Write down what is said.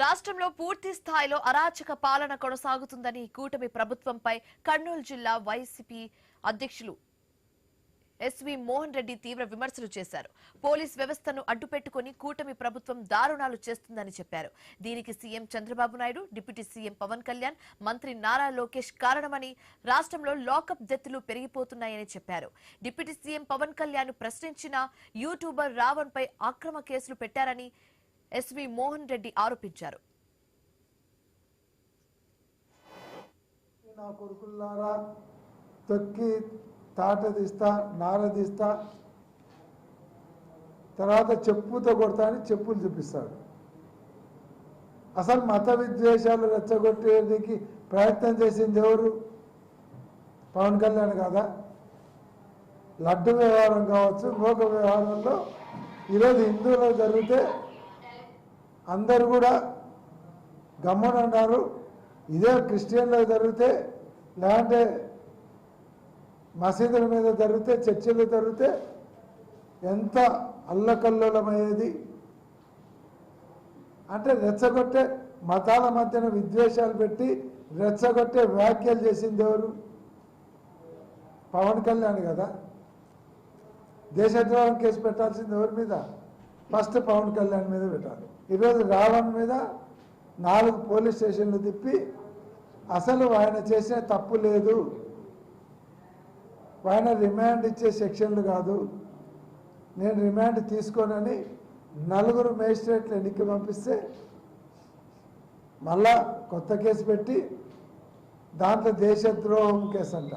రాష్ట్రంలో పూర్తి స్థాయిలో అరాచక పాలన కొనసాగుతుందని కూటమి ప్రభుత్వంపై కర్నూలు జిల్లా వైసీపీ అధ్యక్షులు ఎస్వి మోహన్ రెడ్డి తీవ్ర విమర్శలు చేశారు. పోలీస్ వ్యవస్థను అడ్డుపెట్టుకుని కూటమి ప్రభుత్వం దారుణాలు చేస్తుందని చెప్పారు. దీనికి CM Chandrababu Naidu, deputy CM Pawan Kalyan, మంత్రి నారా లోకేష్ కారణమని, రాష్ట్రంలో లాకప్ డెత్లు పెరిగిపోతున్నాయని చెప్పారు. డిప్యూటీ సీఎం పవన్ కళ్యాణ్ ప్రశ్నించిన యూట్యూబర్ రావణ్ పై అక్రమ కేసులు పెట్టారని ఎస్వి మోహన్ రెడ్డి ఆరోపించారు. నా కొడుకుల్లారా తొక్కి తాటదిస్తా నారదిస్తా తర్వాత చెప్పుతో కొడతా అని చెప్పులు చూపిస్తాడు. అసలు మత విద్వేషాలు రెచ్చగొట్టేందుకు ప్రయత్నం చేసింది ఎవరు? పవన్ కళ్యాణ్ కాదా? లడ్డు వ్యవహారం కావచ్చు, ఇంకొక వ్యవహారంలో ఈరోజు హిందువులో జరిగితే అందరూ కూడా గమ్మనున్నారు. ఇదే క్రిస్టియన్లో జరిగితే, లేదంటే మసీదుల మీద జరిగితే, చర్చిలు జరిగితే ఎంత అల్లకల్లోలమయ్యేది. అంటే రెచ్చగొట్టే మతాల మధ్యన విద్వేషాలు పెట్టి రెచ్చగొట్టే వ్యాఖ్యలు చేసింది ఎవరు? పవన్ కళ్యాణ్ కదా. దేశద్రోహం కేసు పెట్టాల్సింది ఎవరి మీద? ఫస్ట్ పవన్ కళ్యాణ్ మీద పెట్టాలి. ఈరోజు రావణ్ మీద 4 పోలీస్ స్టేషన్లు తిప్పి అసలు ఆయన చేసిన తప్పు లేదు, ఆయన రిమాండ్ ఇచ్చే సెక్షన్లు కాదు, నేను రిమాండ్ తీసుకోనని 4 మేజిస్ట్రేట్లు ఎన్నిక పంపిస్తే మళ్ళా కొత్త కేసు పెట్టి దాంట్లో దేశద్రోహం కేసు అంట.